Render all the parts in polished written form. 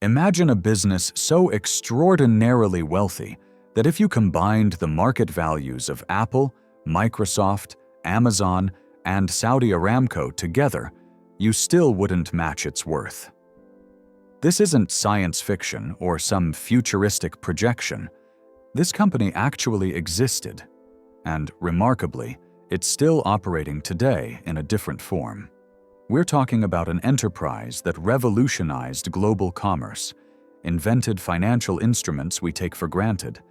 Imagine a business so extraordinarily wealthy that if you combined the market values of Apple, Microsoft, Amazon, and Saudi Aramco together, you still wouldn't match its worth. This isn't science fiction or some futuristic projection. This company actually existed, and remarkably, it's still operating today in a different form. We're talking about an enterprise that revolutionized global commerce, invented financial instruments we take for granted,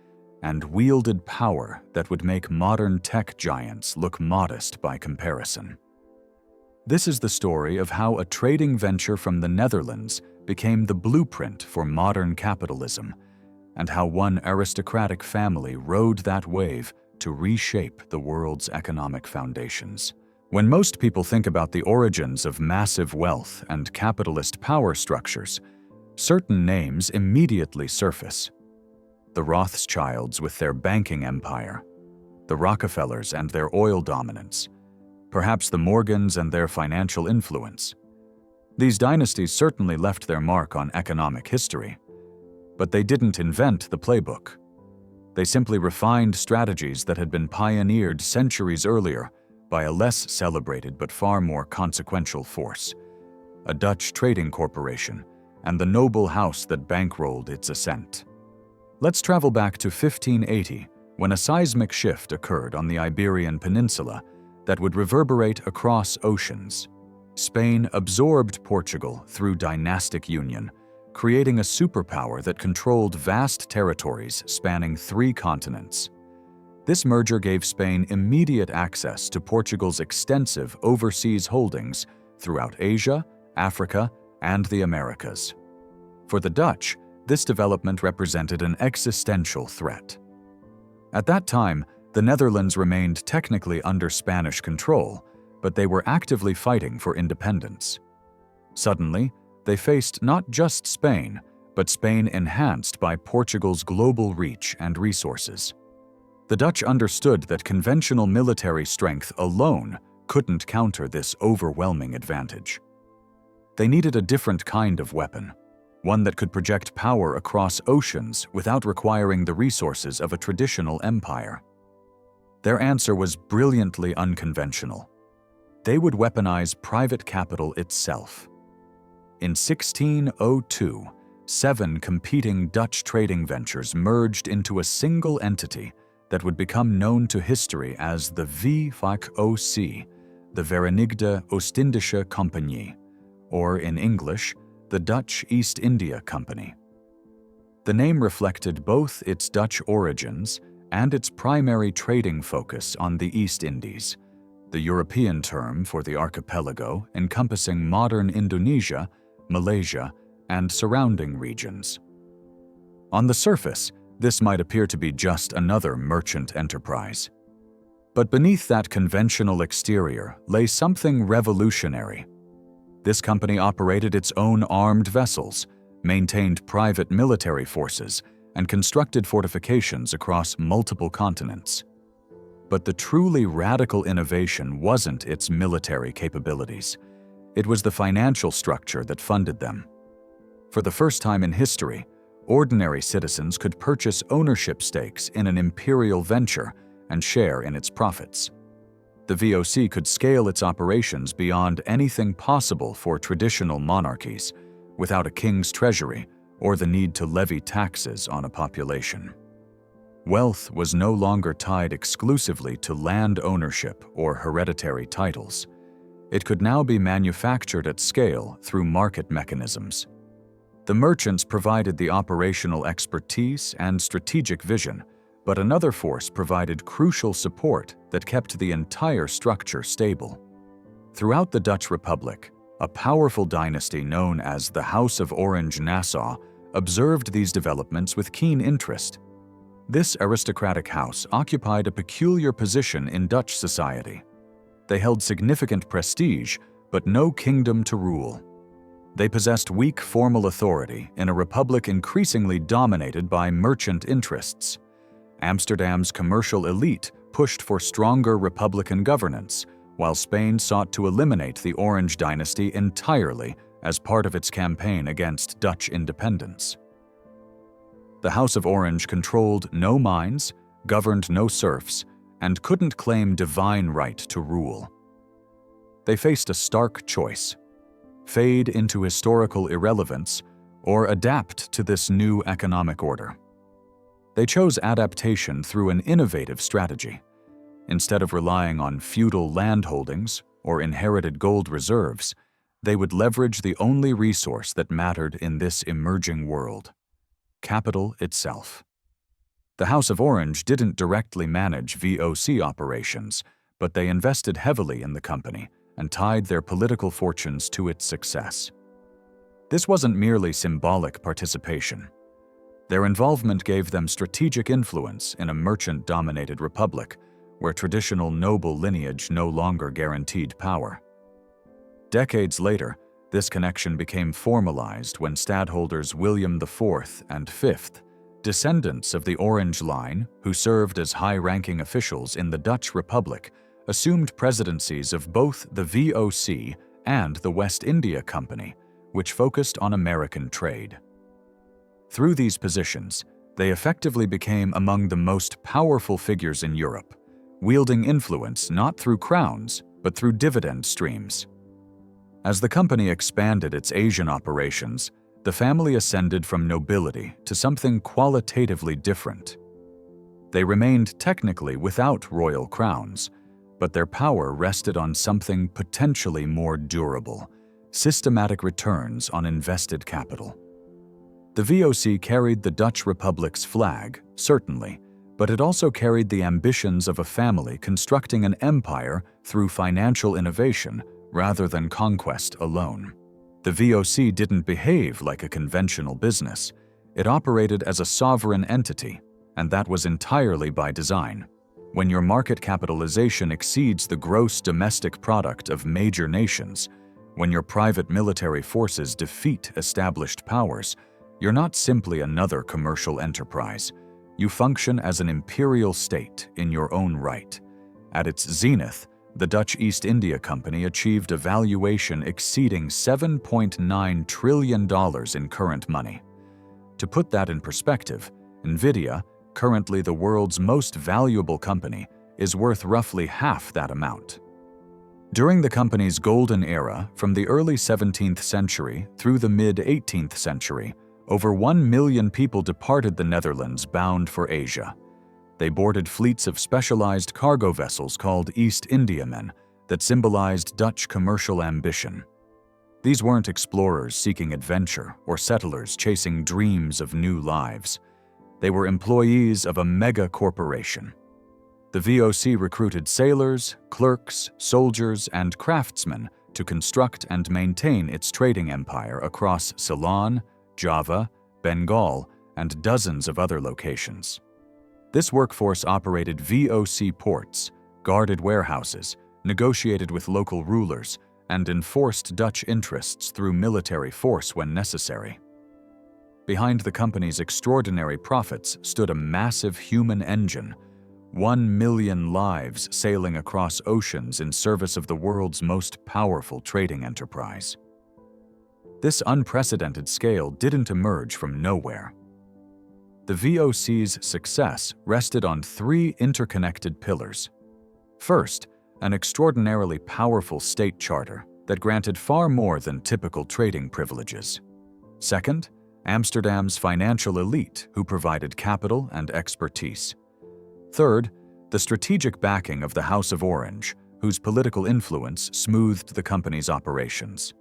and wielded power that would make modern tech giants look modest by comparison. This is the story of how a trading venture from the Netherlands became the blueprint for modern capitalism, and how one aristocratic family rode that wave to reshape the world's economic foundations. When most people think about the origins of massive wealth and capitalist power structures, certain names immediately surface. The Rothschilds with their banking empire, the Rockefellers and their oil dominance, perhaps the Morgans and their financial influence. These dynasties certainly left their mark on economic history, but they didn't invent the playbook. They simply refined strategies that had been pioneered centuries earlier by a less celebrated but far more consequential force, a Dutch trading corporation, and the noble house that bankrolled its ascent. Let's travel back to 1580, when a seismic shift occurred on the Iberian Peninsula that would reverberate across oceans. Spain absorbed Portugal through dynastic union, creating a superpower that controlled vast territories spanning 3 continents. This merger gave Spain immediate access to Portugal's extensive overseas holdings throughout Asia, Africa, and the Americas. For the Dutch, this development represented an existential threat. At that time, the Netherlands remained technically under Spanish control, but they were actively fighting for independence. Suddenly, they faced not just Spain, but Spain enhanced by Portugal's global reach and resources. The Dutch understood that conventional military strength alone couldn't counter this overwhelming advantage. They needed a different kind of weapon, one that could project power across oceans without requiring the resources of a traditional empire. Their answer was brilliantly unconventional. They would weaponize private capital itself. In 1602, 7 competing Dutch trading ventures merged into a single entity that would become known to history as the VOC, the Verenigde Oostindische Compagnie, or in English, the Dutch East India Company. The name reflected both its Dutch origins and its primary trading focus on the East Indies, the European term for the archipelago encompassing modern Indonesia, Malaysia, and surrounding regions. On the surface, this might appear to be just another merchant enterprise. But beneath that conventional exterior lay something revolutionary. This company operated its own armed vessels, maintained private military forces, and constructed fortifications across multiple continents. But the truly radical innovation wasn't its military capabilities. It was the financial structure that funded them. For the first time in history, ordinary citizens could purchase ownership stakes in an imperial venture and share in its profits. The VOC could scale its operations beyond anything possible for traditional monarchies, without a king's treasury or the need to levy taxes on a population. Wealth was no longer tied exclusively to land ownership or hereditary titles. It could now be manufactured at scale through market mechanisms. The merchants provided the operational expertise and strategic vision, but another force provided crucial support that kept the entire structure stable. Throughout the Dutch Republic, a powerful dynasty known as the House of Orange Nassau observed these developments with keen interest. This aristocratic house occupied a peculiar position in Dutch society. They held significant prestige, but no kingdom to rule. They possessed weak formal authority in a republic increasingly dominated by merchant interests. Amsterdam's commercial elite pushed for stronger republican governance, while Spain sought to eliminate the Orange dynasty entirely as part of its campaign against Dutch independence. The House of Orange controlled no mines, governed no serfs, and couldn't claim divine right to rule. They faced a stark choice: fade into historical irrelevance or adapt to this new economic order. They chose adaptation through an innovative strategy. Instead of relying on feudal land holdings or inherited gold reserves, they would leverage the only resource that mattered in this emerging world: capital itself. The House of Orange didn't directly manage VOC operations, but they invested heavily in the company and tied their political fortunes to its success. This wasn't merely symbolic participation. Their involvement gave them strategic influence in a merchant-dominated republic, where traditional noble lineage no longer guaranteed power. Decades later, this connection became formalized when stadholders William IV and V, descendants of the Orange line who served as high-ranking officials in the Dutch Republic, assumed presidencies of both the VOC and the West India Company, which focused on American trade. Through these positions, they effectively became among the most powerful figures in Europe, wielding influence not through crowns, but through dividend streams. As the company expanded its Asian operations, the family ascended from nobility to something qualitatively different. They remained technically without royal crowns, but their power rested on something potentially more durable: systematic returns on invested capital. The VOC carried the Dutch Republic's flag, certainly, but it also carried the ambitions of a family constructing an empire through financial innovation rather than conquest alone. The VOC didn't behave like a conventional business. It operated as a sovereign entity, and that was entirely by design. When your market capitalization exceeds the gross domestic product of major nations, when your private military forces defeat established powers, you're not simply another commercial enterprise. You function as an imperial state in your own right. At its zenith, the Dutch East India Company achieved a valuation exceeding $7.9 trillion in current money. To put that in perspective, Nvidia, currently the world's most valuable company, is worth roughly half that amount. During the company's golden era, from the early 17th century through the mid-18th century, over 1 million people departed the Netherlands bound for Asia. They boarded fleets of specialized cargo vessels called East Indiamen that symbolized Dutch commercial ambition. These weren't explorers seeking adventure or settlers chasing dreams of new lives. They were employees of a mega corporation. The VOC recruited sailors, clerks, soldiers, and craftsmen to construct and maintain its trading empire across Ceylon, Java, Bengal, and dozens of other locations. This workforce operated VOC ports, guarded warehouses, negotiated with local rulers, and enforced Dutch interests through military force when necessary. Behind the company's extraordinary profits stood a massive human engine: 1 million lives sailing across oceans in service of the world's most powerful trading enterprise. This unprecedented scale didn't emerge from nowhere. The VOC's success rested on 3 interconnected pillars. First, an extraordinarily powerful state charter that granted far more than typical trading privileges. Second, Amsterdam's financial elite who provided capital and expertise. Third, the strategic backing of the House of Orange, whose political influence smoothed the company's operations.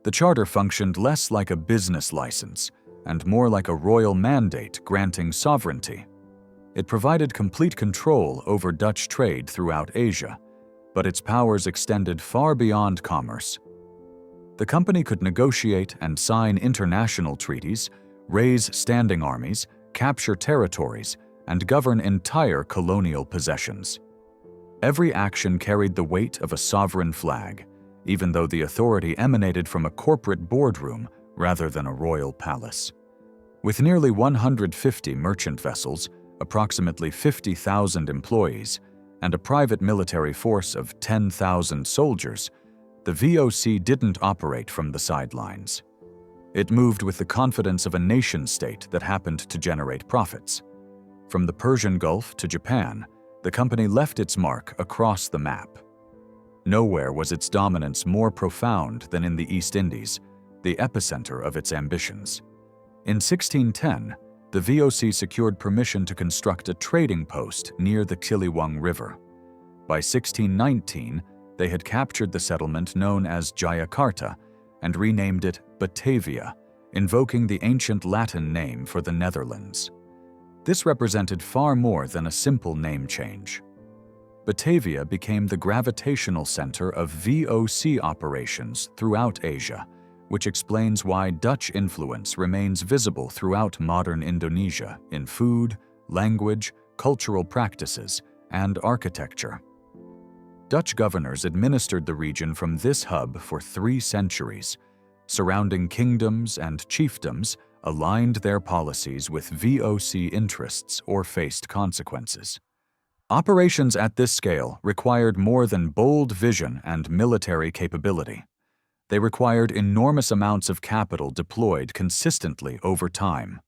The charter functioned less like a business license and more like a royal mandate granting sovereignty. It provided complete control over Dutch trade throughout Asia, but its powers extended far beyond commerce. The company could negotiate and sign international treaties, raise standing armies, capture territories, and govern entire colonial possessions. Every action carried the weight of a sovereign flag, even though the authority emanated from a corporate boardroom rather than a royal palace. With nearly 150 merchant vessels, approximately 50,000 employees, and a private military force of 10,000 soldiers, the VOC didn't operate from the sidelines. It moved with the confidence of a nation-state that happened to generate profits. From the Persian Gulf to Japan, the company left its mark across the map. Nowhere was its dominance more profound than in the East Indies, the epicenter of its ambitions. In 1610, the VOC secured permission to construct a trading post near the Kiliwang River. By 1619, they had captured the settlement known as Jayakarta and renamed it Batavia, invoking the ancient Latin name for the Netherlands. This represented far more than a simple name change. Batavia became the gravitational center of VOC operations throughout Asia, which explains why Dutch influence remains visible throughout modern Indonesia in food, language, cultural practices, and architecture. Dutch governors administered the region from this hub for 3 centuries. Surrounding kingdoms and chiefdoms aligned their policies with VOC interests or faced consequences. Operations at this scale required more than bold vision and military capability. They required enormous amounts of capital deployed consistently over time.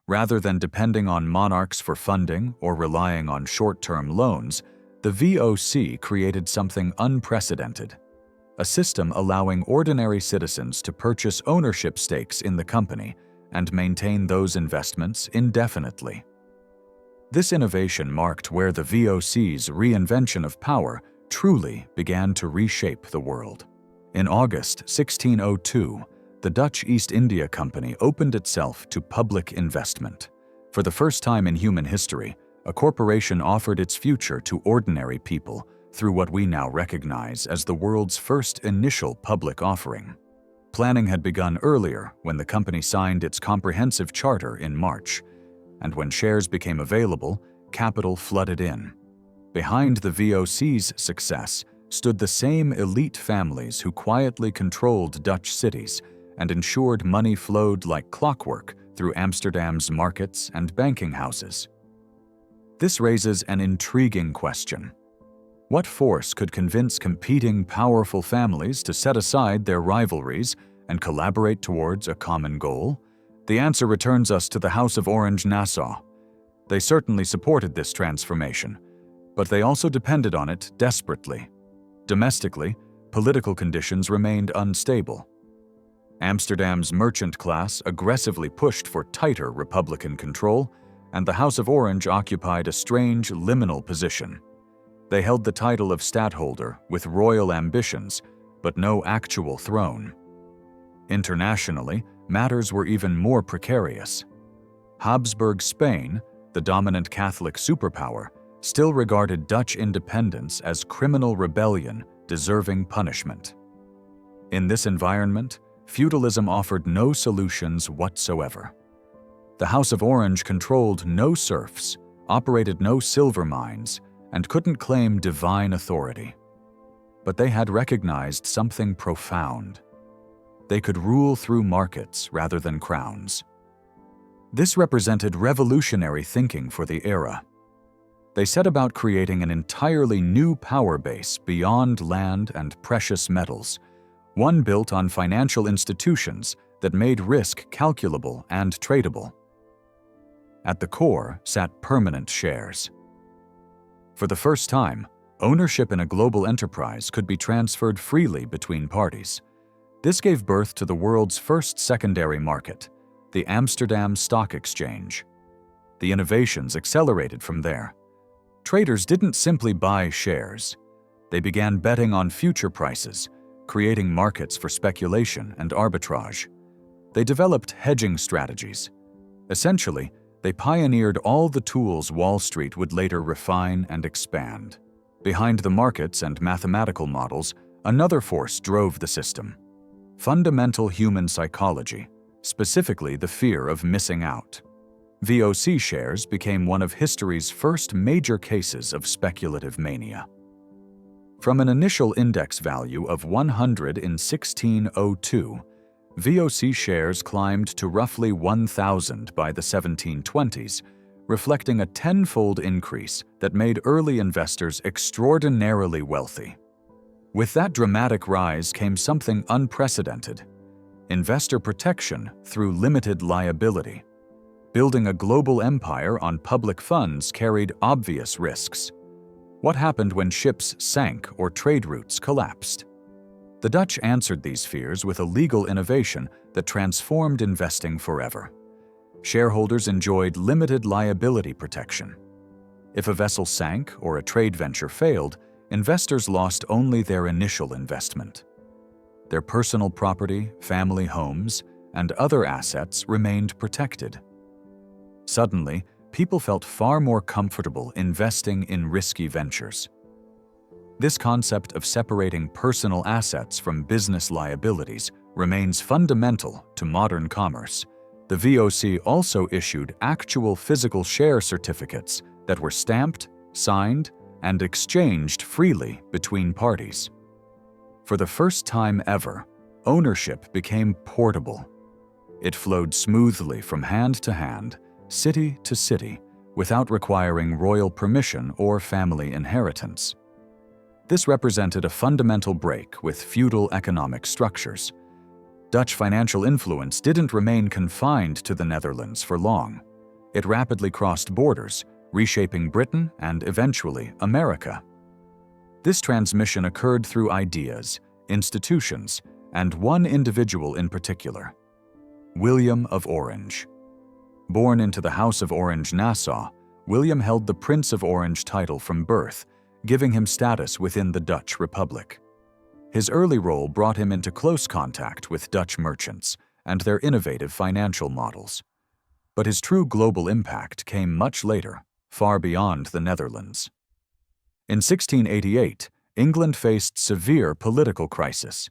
Rather than depending on monarchs for funding or relying on short-term loans, the VOC created something unprecedented: a system allowing ordinary citizens to purchase ownership stakes in the company and maintain those investments indefinitely. This innovation marked where the VOC's reinvention of power truly began to reshape the world. In August 1602, the Dutch East India Company opened itself to public investment. For the first time in human history, a corporation offered its future to ordinary people through what we now recognize as the world's first initial public offering. Planning had begun earlier when the company signed its comprehensive charter in March, and when shares became available, capital flooded in. Behind the VOC's success stood the same elite families who quietly controlled Dutch cities and ensured money flowed like clockwork through Amsterdam's markets and banking houses. This raises an intriguing question. What force could convince competing powerful families to set aside their rivalries and collaborate towards a common goal? The answer returns us to the House of Orange Nassau. They certainly supported this transformation, but they also depended on it desperately. Domestically, political conditions remained unstable. Amsterdam's merchant class aggressively pushed for tighter Republican control, and the House of Orange occupied a strange liminal position. They held the title of stadtholder with royal ambitions, but no actual throne. Internationally, matters were even more precarious. Habsburg Spain, the dominant Catholic superpower, still regarded Dutch independence as criminal rebellion deserving punishment. In this environment, feudalism offered no solutions whatsoever. The House of Orange controlled no serfs, operated no silver mines, and couldn't claim divine authority. But they had recognized something profound. They could rule through markets rather than crowns. This represented revolutionary thinking for the era. They set about creating an entirely new power base beyond land and precious metals, one built on financial institutions that made risk calculable and tradable. At the core sat permanent shares. For the first time, ownership in a global enterprise could be transferred freely between parties. This gave birth to the world's first secondary market, the Amsterdam Stock Exchange. The innovations accelerated from there. Traders didn't simply buy shares. They began betting on future prices, creating markets for speculation and arbitrage. They developed hedging strategies. Essentially, they pioneered all the tools Wall Street would later refine and expand. Behind the markets and mathematical models, another force drove the system: fundamental human psychology, specifically the fear of missing out. VOC shares became one of history's first major cases of speculative mania. From an initial index value of 100 in 1602, VOC shares climbed to roughly 1,000 by the 1720s, reflecting a tenfold increase that made early investors extraordinarily wealthy. With that dramatic rise came something unprecedented: investor protection through limited liability. Building a global empire on public funds carried obvious risks. What happened when ships sank or trade routes collapsed? The Dutch answered these fears with a legal innovation that transformed investing forever. Shareholders enjoyed limited liability protection. If a vessel sank or a trade venture failed, investors lost only their initial investment. Their personal property, family homes, and other assets remained protected. Suddenly, people felt far more comfortable investing in risky ventures. This concept of separating personal assets from business liabilities remains fundamental to modern commerce. The VOC also issued actual physical share certificates that were stamped, signed, and exchanged freely between parties. For the first time ever, ownership became portable. It flowed smoothly from hand to hand, city to city, without requiring royal permission or family inheritance. This represented a fundamental break with feudal economic structures. Dutch financial influence didn't remain confined to the Netherlands for long. It rapidly crossed borders, reshaping Britain and eventually America. This transmission occurred through ideas, institutions, and one individual in particular: William of Orange. Born into the House of Orange Nassau, William held the Prince of Orange title from birth, giving him status within the Dutch Republic. His early role brought him into close contact with Dutch merchants and their innovative financial models. But his true global impact came much later, far beyond the Netherlands. In 1688, England faced severe political crisis.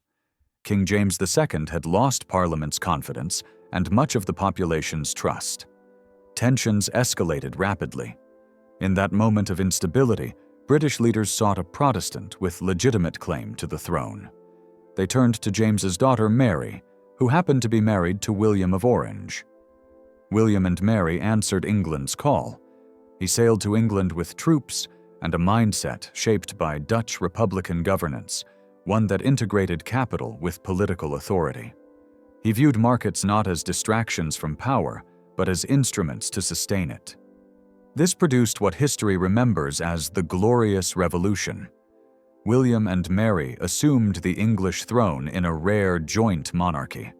King James II had lost Parliament's confidence and much of the population's trust. Tensions escalated rapidly. In that moment of instability, British leaders sought a Protestant with legitimate claim to the throne. They turned to James's daughter Mary, who happened to be married to William of Orange. William and Mary answered England's call. He sailed to England with troops and a mindset shaped by Dutch republican governance, one that integrated capital with political authority. He viewed markets not as distractions from power, but as instruments to sustain it. This produced what history remembers as the Glorious Revolution. William and Mary assumed the English throne in a rare joint monarchy.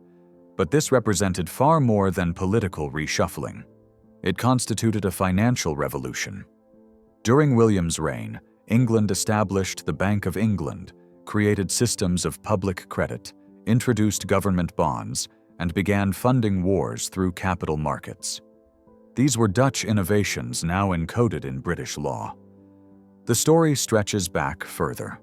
But this represented far more than political reshuffling. It constituted a financial revolution. During William's reign, England established the Bank of England, created systems of public credit, introduced government bonds, and began funding wars through capital markets. These were Dutch innovations now encoded in British law. The story stretches back further.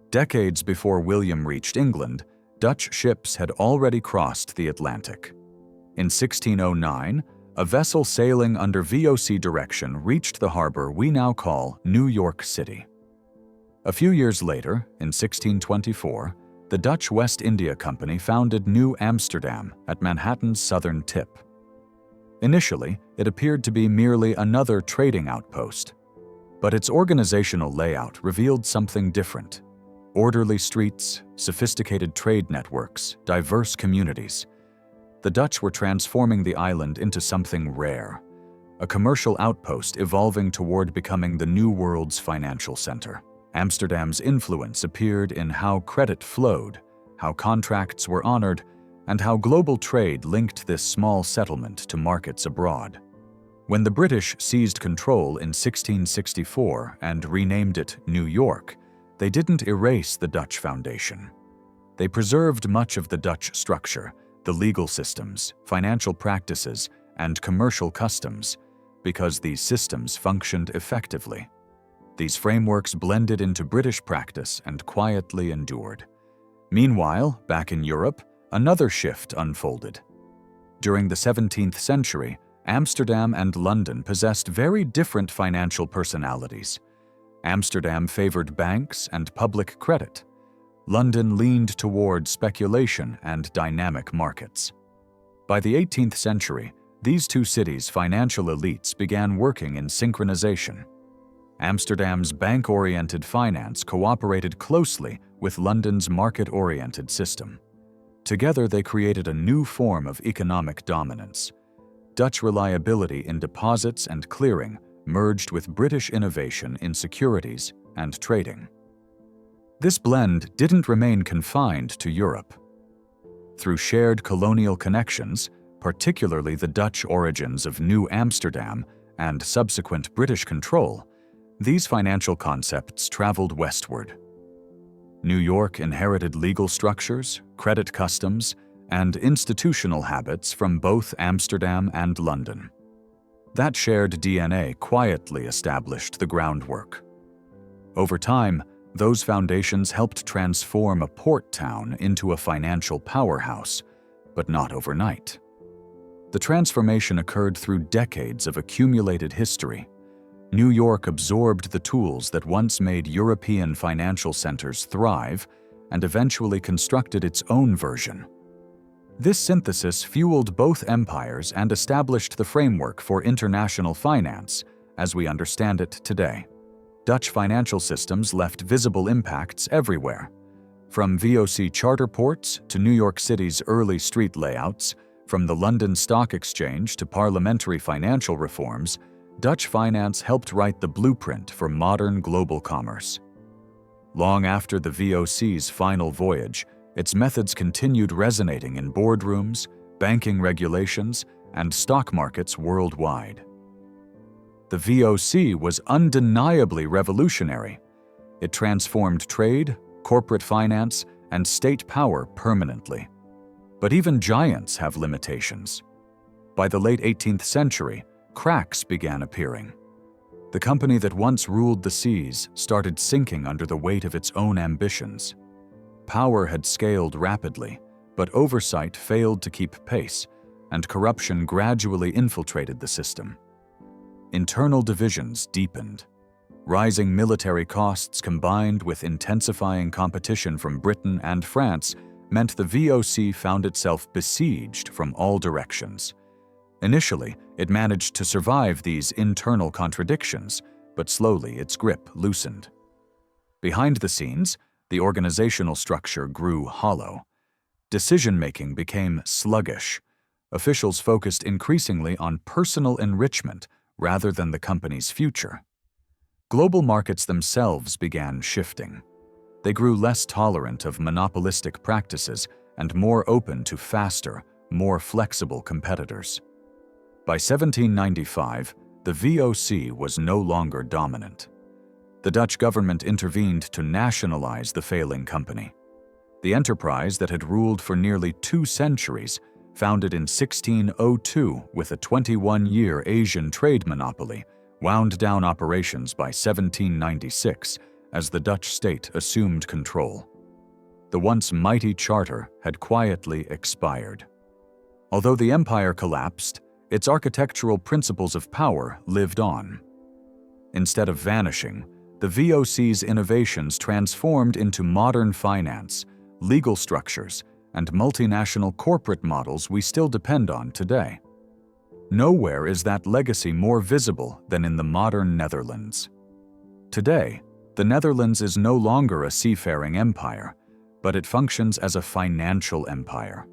Decades before William reached England, Dutch ships had already crossed the Atlantic. In 1609, a vessel sailing under VOC direction reached the harbor we now call New York City. A few years later, in 1624, the Dutch West India Company founded New Amsterdam at Manhattan's southern tip. Initially, it appeared to be merely another trading outpost. But its organizational layout revealed something different. Orderly streets, sophisticated trade networks, diverse communities. The Dutch were transforming the island into something rare, a commercial outpost evolving toward becoming the New World's financial center. Amsterdam's influence appeared in how credit flowed, how contracts were honored, and how global trade linked this small settlement to markets abroad. When the British seized control in 1664 and renamed it New York, they didn't erase the Dutch foundation. They preserved much of the Dutch structure, the legal systems, financial practices, and commercial customs, because these systems functioned effectively. These frameworks blended into British practice and quietly endured. Meanwhile, back in Europe, another shift unfolded. During the 17th century, Amsterdam and London possessed very different financial personalities. Amsterdam favored banks and public credit. London leaned toward speculation and dynamic markets. By the 18th century, these two cities' financial elites began working in synchronization. Amsterdam's bank-oriented finance cooperated closely with London's market-oriented system. Together, they created a new form of economic dominance. Dutch reliability in deposits and clearing merged with British innovation in securities and trading. This blend didn't remain confined to Europe. Through shared colonial connections, particularly the Dutch origins of New Amsterdam and subsequent British control, these financial concepts traveled westward. New York inherited legal structures, credit customs, and institutional habits from both Amsterdam and London. That shared DNA quietly established the groundwork. Over time, those foundations helped transform a port town into a financial powerhouse, but not overnight. The transformation occurred through decades of accumulated history. New York absorbed the tools that once made European financial centers thrive and eventually constructed its own version. This synthesis fueled both empires and established the framework for international finance as we understand it today. Dutch financial systems left visible impacts everywhere. From VOC charter ports to New York City's early street layouts, from the London Stock Exchange to parliamentary financial reforms, Dutch finance helped write the blueprint for modern global commerce. Long after the VOC's final voyage, its methods continued resonating in boardrooms, banking regulations, and stock markets worldwide. The VOC was undeniably revolutionary. It transformed trade, corporate finance, and state power permanently. But even giants have limitations. By the late 18th century, cracks began appearing. The company that once ruled the seas started sinking under the weight of its own ambitions. Power had scaled rapidly, but oversight failed to keep pace, and corruption gradually infiltrated the system. Internal divisions deepened. Rising military costs combined with intensifying competition from Britain and France meant the VOC found itself besieged from all directions. Initially, it managed to survive these internal contradictions, but slowly its grip loosened. Behind the scenes, the organizational structure grew hollow. Decision-making became sluggish. Officials focused increasingly on personal enrichment rather than the company's future. Global markets themselves began shifting. They grew less tolerant of monopolistic practices and more open to faster, more flexible competitors. By 1795, the VOC was no longer dominant. The Dutch government intervened to nationalize the failing company. The enterprise that had ruled for nearly 2 centuries, founded in 1602 with a 21-year Asian trade monopoly, wound down operations by 1796 as the Dutch state assumed control. The once mighty charter had quietly expired. Although the empire collapsed, its architectural principles of power lived on. Instead of vanishing, the VOC's innovations transformed into modern finance, legal structures, and multinational corporate models we still depend on today. Nowhere is that legacy more visible than in the modern Netherlands. Today, the Netherlands is no longer a seafaring empire, but it functions as a financial empire.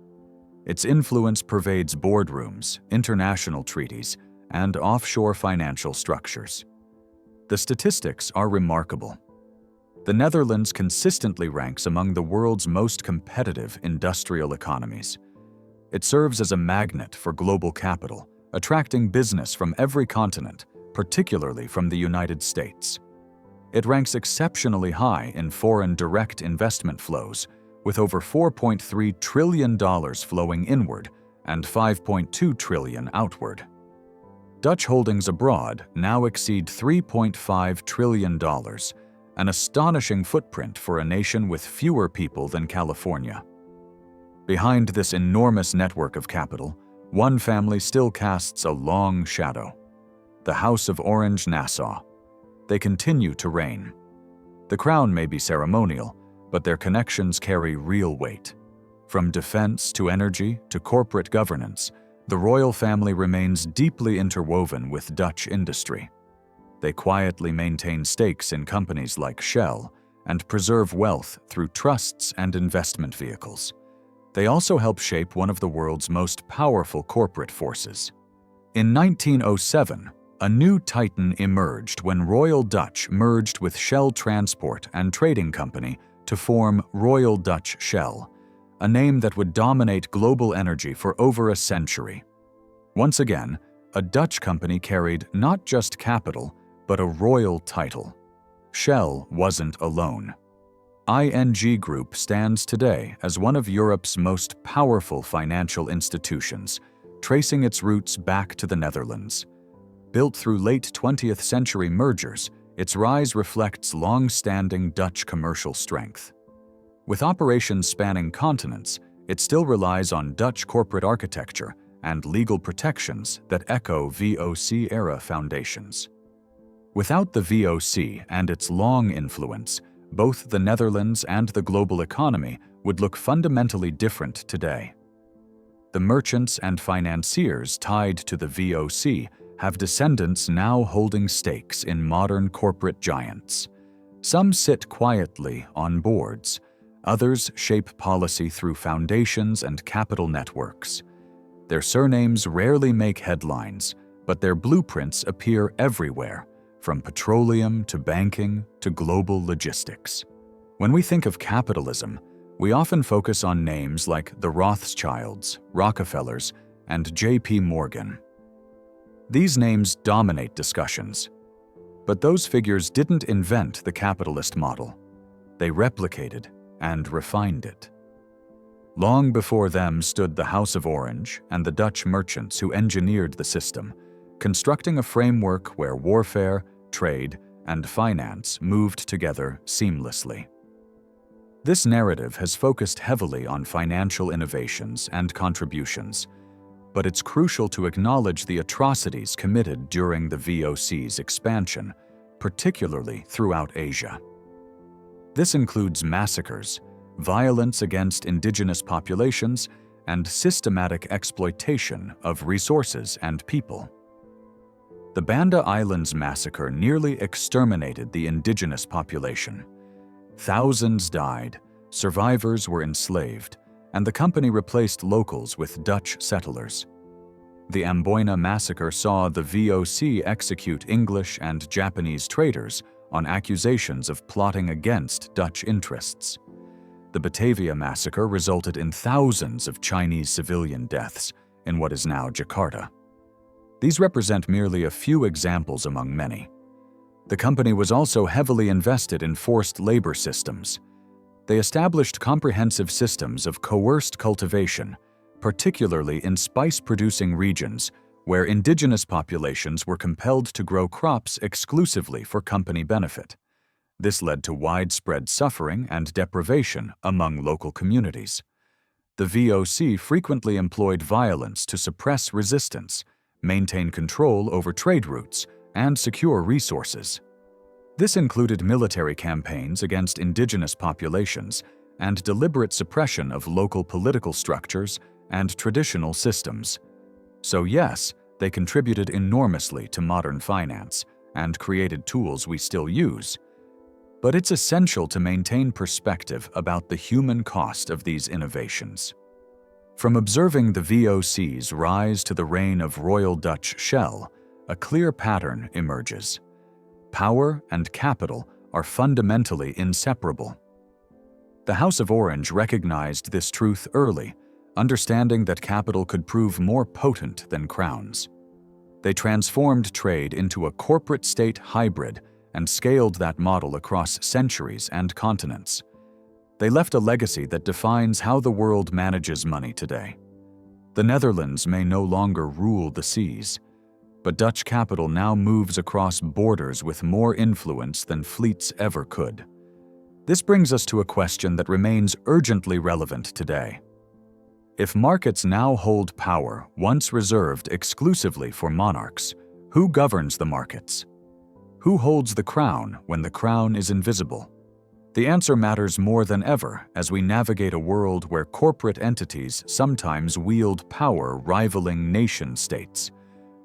Its influence pervades boardrooms, international treaties, and offshore financial structures. The statistics are remarkable. The Netherlands consistently ranks among the world's most competitive industrial economies. It serves as a magnet for global capital, attracting business from every continent, particularly from the United States. It ranks exceptionally high in foreign direct investment flows, with over $4.3 trillion flowing inward and $5.2 trillion outward. Dutch holdings abroad now exceed $3.5 trillion, an astonishing footprint for a nation with fewer people than California. Behind this enormous network of capital, one family still casts a long shadow: the House of Orange Nassau. They continue to reign. The crown may be ceremonial, but their connections carry real weight. From defense to energy to corporate governance, the royal family remains deeply interwoven with Dutch industry. They quietly maintain stakes in companies like Shell and preserve wealth through trusts and investment vehicles. They also help shape one of the world's most powerful corporate forces. In 1907, a new titan emerged when Royal Dutch merged with Shell Transport and Trading Company to form Royal Dutch Shell, a name that would dominate global energy for over a century. Once again, a Dutch company carried not just capital, but a royal title. Shell wasn't alone. ING Group stands today as one of Europe's most powerful financial institutions, tracing its roots back to the Netherlands. Built through late 20th century mergers, its rise reflects long-standing Dutch commercial strength. With operations spanning continents, it still relies on Dutch corporate architecture and legal protections that echo VOC-era foundations. Without the VOC and its long influence, both the Netherlands and the global economy would look fundamentally different today. The merchants and financiers tied to the VOC have descendants now holding stakes in modern corporate giants. Some sit quietly on boards. Others shape policy through foundations and capital networks. Their surnames rarely make headlines, but their blueprints appear everywhere, from petroleum to banking to global logistics. When we think of capitalism, we often focus on names like the Rothschilds, Rockefellers, and J.P. Morgan. These names dominate discussions. But those figures didn't invent the capitalist model. They replicated and refined it. Long before them stood the House of Orange and the Dutch merchants who engineered the system, constructing a framework where warfare, trade, and finance moved together seamlessly. This narrative has focused heavily on financial innovations and contributions, but it's crucial to acknowledge the atrocities committed during the VOC's expansion, particularly throughout Asia. This includes massacres, violence against indigenous populations, and systematic exploitation of resources and people. The Banda Islands massacre nearly exterminated the indigenous population. Thousands died, survivors were enslaved, and the company replaced locals with Dutch settlers. The Amboina massacre saw the VOC execute English and Japanese traders on accusations of plotting against Dutch interests. The Batavia massacre resulted in thousands of Chinese civilian deaths in what is now Jakarta. These represent merely a few examples among many. The company was also heavily invested in forced labor systems. They established comprehensive systems of coerced cultivation, particularly in spice-producing regions where indigenous populations were compelled to grow crops exclusively for company benefit. This led to widespread suffering and deprivation among local communities. The VOC frequently employed violence to suppress resistance, maintain control over trade routes, and secure resources. This included military campaigns against indigenous populations and deliberate suppression of local political structures and traditional systems. So yes, they contributed enormously to modern finance and created tools we still use. But it's essential to maintain perspective about the human cost of these innovations. From observing the VOC's rise to the reign of Royal Dutch Shell, a clear pattern emerges. Power and capital are fundamentally inseparable. The House of Orange recognized this truth early, understanding that capital could prove more potent than crowns. They transformed trade into a corporate-state hybrid and scaled that model across centuries and continents. They left a legacy that defines how the world manages money today. The Netherlands may no longer rule the seas, but Dutch capital now moves across borders with more influence than fleets ever could. This brings us to a question that remains urgently relevant today. If markets now hold power once reserved exclusively for monarchs, who governs the markets? Who holds the crown when the crown is invisible? The answer matters more than ever as we navigate a world where corporate entities sometimes wield power rivaling nation-states,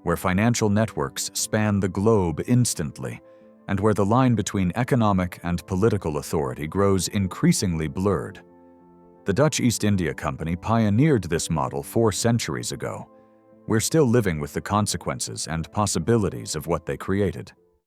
where financial networks span the globe instantly, and where the line between economic and political authority grows increasingly blurred. The Dutch East India Company pioneered this model 4 centuries ago. We're still living with the consequences and possibilities of what they created.